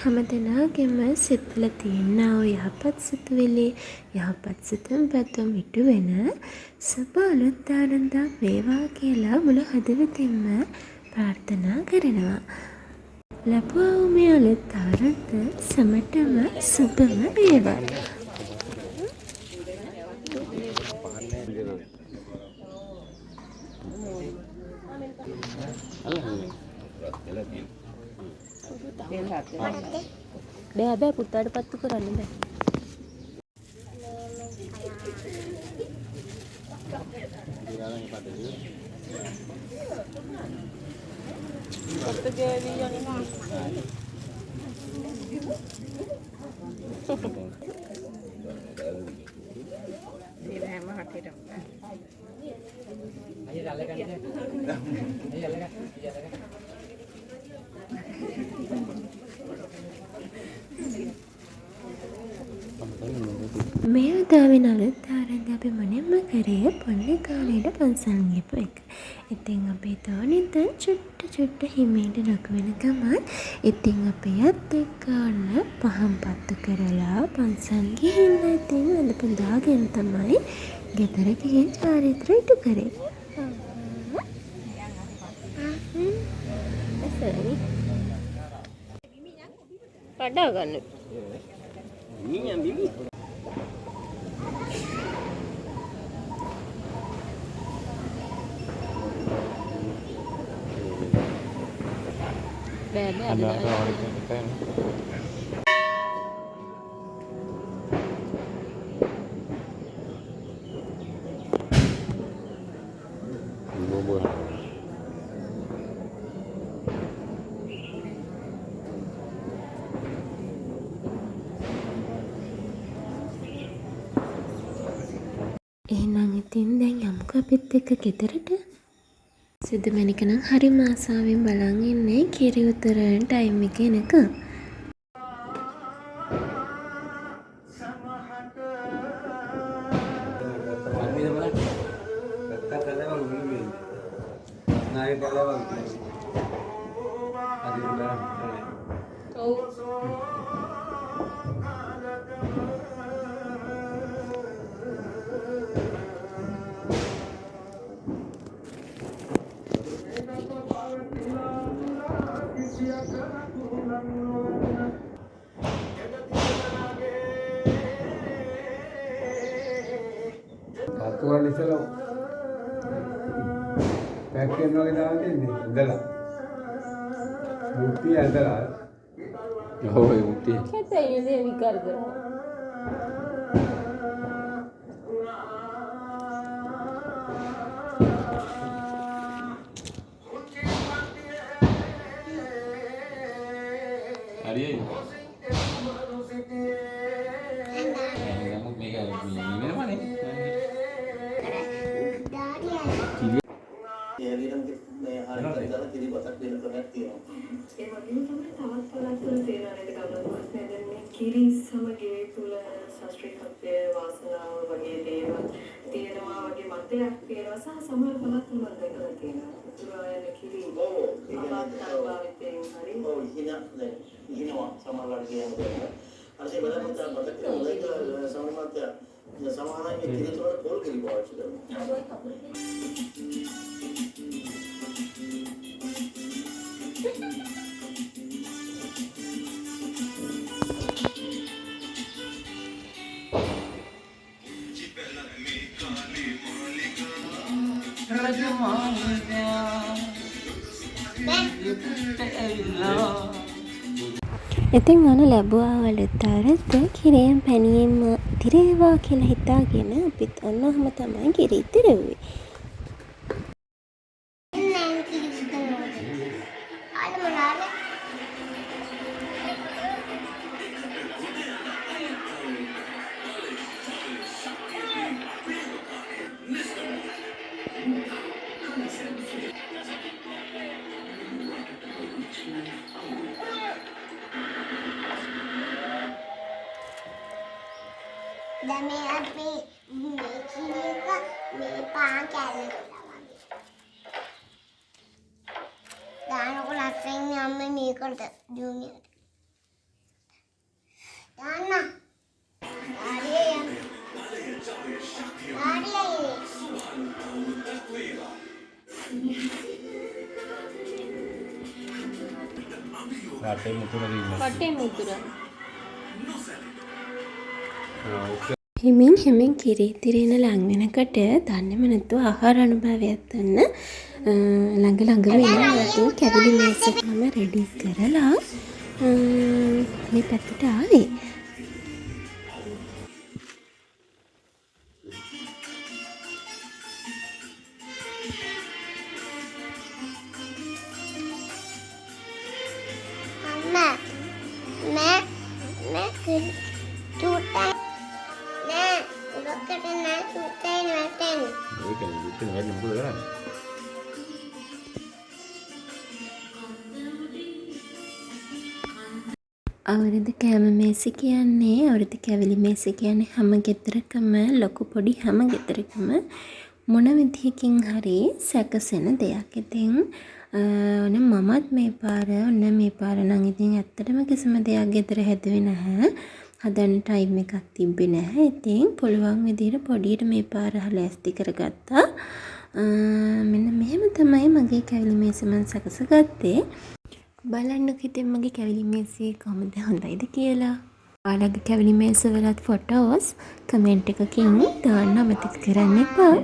හැමදෙනාගේම සිත්වල තියෙනා වූ යහපත් සිතුවිලි යහපත් සිතුම් පැතුම් ඉටු වෙන සුබ අලුත් ආරම්භයක් වේවා කියලා මුළු හදවතින්ම ප්‍රාර්ථනා කරනවා. ලැබුවා වූ මේ අලුත් ආරම්භ සැමටම සුබම වේවා. බෑ පුතාට පත්තු කරන්න බෑ. මේ උදාවෙන අලුත් ආරම්භ අපි මුලින්ම කරේ පොඩි කාලේට පන්සල් ගිහපු එක. ඉතින් අපි තෝනිත චුට්ට හිමීට ලොකු වෙන ගමන් ඉතින් අපි යත් එක්ක ඔන්න පහන් පත්තු කරලා පන්සල් ගිහිල්ලා ඉතින් අද පුදාගෙන තමයි ගෙදර ගිහින් චාරිත්‍රය ඉටු කරේ. කඩා ගන්න. එහෙනම් ඉතින් දැන් යමුකෝ අපිත් එක්ක ගෙදරට. සිදුමැණික නම් හරිම ආසාවෙන් බලන් ඉන්නේ කිරි උතරන ටයිම් එක එනකම්. Aturan iselo. Pakai nol kita nanti ni, adalah. Bukti adalah. Oh, bukti. Kita ini vikar karo. Hari ini. Kamu mega ini mana? කිරි සමගිය තුල ශාස්ත්‍රීය වාසනාව වගේ දේවල් තියෙනවා වගේ මතයක් තියෙනවා සහ සමහර පළාත්වල මම දැකලා තියෙනවා. උතුරායන කිරි භාවිතයෙන් හරි ඉහිනවා සමහරවල් කියනවා. අර ඒ බලන්න මතක කරගන්න සමහරවිට සමානයි කිරි තුල පොල් කිරි පාවිච්චි කරනවා. ඉතින් අන ලැබුවා අලුත් ආරම්භ කිරියෙන් පැණියෙන්ම තිරේවා කියලා හිතාගෙන අපිත් ඔන්න ඔහම තමයි කිරි තිරෙව්වේ. දැන් මේ අපි මේ කිරියක මේ පාන් කැල්ල දානකොට ලස්සන අම්මේ මේකට ජූනියර් Yana. රටේ මුතුන දින්න. වටේ මුතුර. හිමින් හිමින් කිරීතිරෙන ලං වෙනකොට දන්නේම නැතුව ආහාර අනුභවයක් ගන්න ළඟ වෙනකොට කැවිලි මේසෙක් මම රෙඩි කරලා මේ පැත්තට ආවේ. Mama. Mẹ chutai. Nè, udah kena chutai naten. ඒක විතර වැඩි මොකද කරන්නේ? අවුරුදු කෑම මේසෙ කියන්නේ අවුරුදු කැවිලි මේසෙ කියන්නේ හැම ගෙදරකම ලොකු පොඩි හැම ගෙදරකම මොන විදිහකින් හරි සැකසෙන දෙයක්. ඉතින් මමත් මේ පාර නම් ඉතින් ඇත්තටම කිසිම දෙයක් ගෙදර හැදුවේ නැහැ. හදන්න ටයිම් එකක් තිබ්බේ නැහැ. ඉතින් පුළුවන් විදිහට පොඩියට මේ පාර හලැස්ති කරගත්තා. මෙන්න මෙහෙම තමයි මගේ කැවිලි මේසෙ මම සකසගත්තේ. බලන්නකො ඉතින් මගේ කැවිලි මේසෙ කොහොමද හොඳයිද කියලා. ඔයාලගේ කැවිලි මේස වලත් ෆොටෝස් කමෙන්ට් එකකින් දාන්න අමතක කරන්න එපා.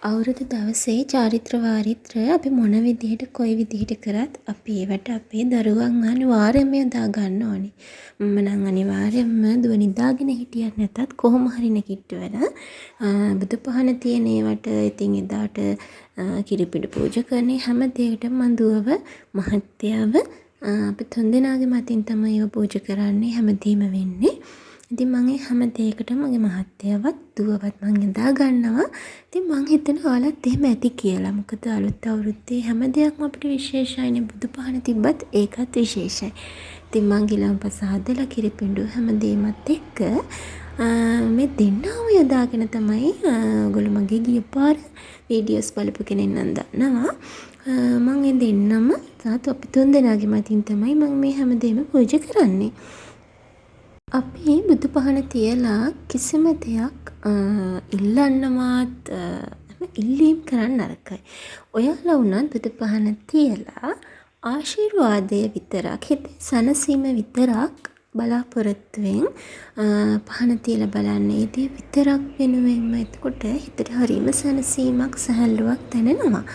අවුරුදු දවසේ චාරිත්‍ර වාරිත්‍ර අපි මොන විදිහට කොයි විදිහට කරත් අපි ඒවට අපේ දරුවන් අනිවාර්යයෙන්ම යොදා ගන්න ඕනේ. මම නම් අනිවාර්යයෙන්ම දුව නිදාගෙන හිටියත් නැතත් කොහොම හරි නැගිට්ටවලා බුදු පහන තියෙන ඒවට ඉතින් එදාට කිරිපිඩි පූජා කරන හැම දෙයකටම මම දුවව මහත්තයව අපි තුන්දෙනාගේ මතින් තමයි ඒව පූජා කරන්නේ හැමදේම වෙන්නේ. ඉතින් මම හැම දෙයකටම මගේ මහත්තයවත් දුවවත් මම යොදා ගන්නවා. ඉතින් මම හිතනවා ඔයාලත් එහෙම ඇති කියලා. මොකද අලුත් අවුරුද්දේ හැම දෙයක්ම අපිට විශේෂයිනේ. බුදු පහන තිබ්බත් ඒකත් විශේෂයි. ඉතින් මම ගිලම්පස හදලා කිරිපිඬු හැම දෙයමත් එක්ක මේ දෙන්නම යොදාගෙන තමයි ඔයගොල්ලෝ මගේ ගිය පාර වීඩියෝස් බලපු කෙනෙක් නම් දන්නවා. මම මේ දෙන්නම තාත් අපි තුන්දෙනාගේ මතින් තමයි මම මේ හැම දෙයක්ම පූජා කරන්නේ. අපි බුදු පහන තියලා කිසිම දෙයක් ඉල්ලන්නවත් ඉල්ලීම් කරන්න නරකයි. ඔයාලා වුණත් බුදු පහන තියලා ආශිර්වාදය විතරක් හිතේ සනසීම විතරක් බලාපොරොත්තුවෙන් පහන තියලා බලන්න. ඒ දේ විතරක් වෙනුවෙන්ම එතකොට හිතට හරීම සැනසීමක් සැහැල්ලුවක් දැනෙනවා.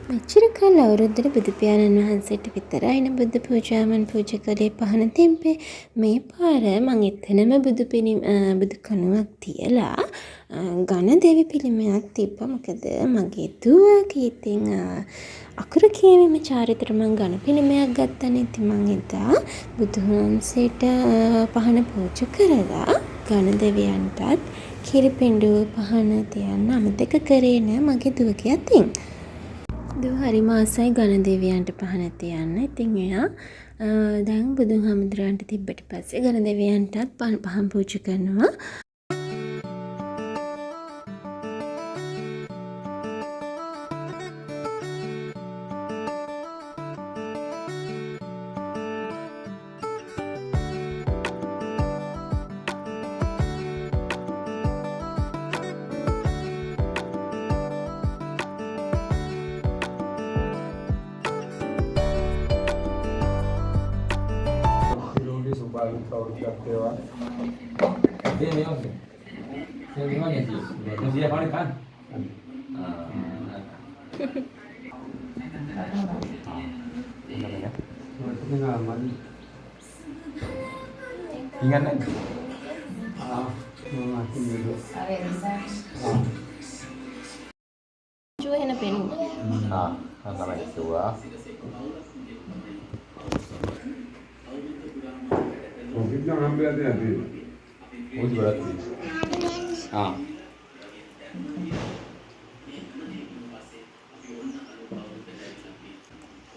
මෙච්චර කල් අවුරුද්දට බුදු පියාණන් වහන්සේට විතරයිනේ බුදු පූජාවන් පූජා කළේ පහන තෙම්පේ. මේ පාර මං එතනම බුදු කණුවක් තියලා ඝන දෙවි පිළිමයක් තිබ්බා. මොකද මගේ දුවගේ ඉතින් අකුරු කියවීම චාරිත්‍ර මං ඝන පිළිමයක් ගත්තනේ. ඉතින් මං එදා බුදුහන්සේට පහන පූජා කරලා ඝන දෙවියන්ටත් කිරිපිඬු පහන තියන්න අමතක කරේ නෑ මගේ දුවගේ අතින්. දුව හරිම ආසයි ඝන දෙවියන්ට පහන තියන්න. ඉතින් එයා දැන් බුදුහාමුදුරන්ට තිබ්බට පස්සේ ඝන දෙවියන්ටත් පහන් පූජා කරනවා. Ingat kan? Cuba hendak penu. Sama itu ah. kita ambil hati-hati. Oh, berarti.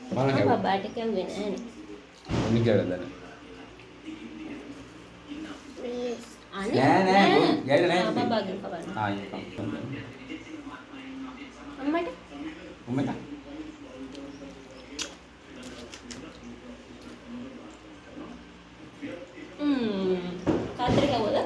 Mana Apa hewan? batik yang gini ni? Ini kira ada. Apa bagi kawan? Iya kan. Amat. Umeta. Katri kau boleh?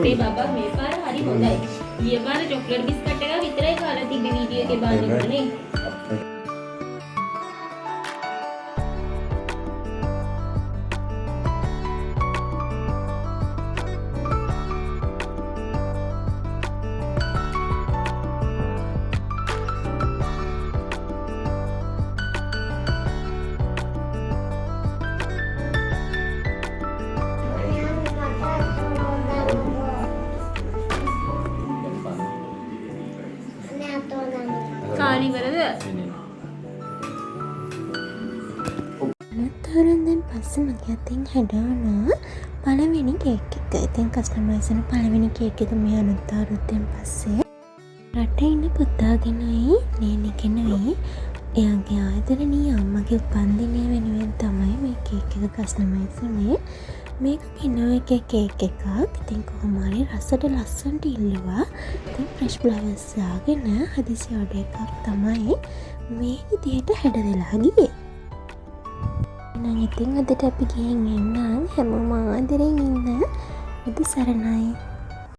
මේ බබා මේ පාර හරි හොඳයි. ගිය පාර chocolate biscuit එක විතරයි කාලා තිබ්බේ වීඩියෝ එකේ බලනකොට නේ. කාරිවරද? අනතුරුන් දැන් පස්සේ මගේ අතින් හැඩවුණා පළවෙනි කේක් එක. ඉතින් කස්ටමයිස් වෙන පළවෙනි කේක් එක මේ අනතුරුන් පස්සේ රටේ ඉන්න පුතාගෙනයි නේනිගෙනයි එයාගේ ආදරණීය අම්මගේ උපන්දිනය වෙනුවෙන් තමයි මේ කේක් එක කස්ටමයිස් වුනේ. මේක ගෙනව එක කේක් එකක්. ඉතින් කොහොම හරි රසට ලස්සනට ඉල්ලුවා. ඉතින් ෆ්‍රෙෂ් ෆ්ලවර්ස් දාගෙන හදිසි ඔඩර් එකක් තමයි මේ විදිහට හැඩවෙලා ගියේ. එහෙනම් ඉතින් අදට අපි ගිහින් එන්නම්. හැමෝම ආදරෙන් ඉන්න. බුදු සරණයි.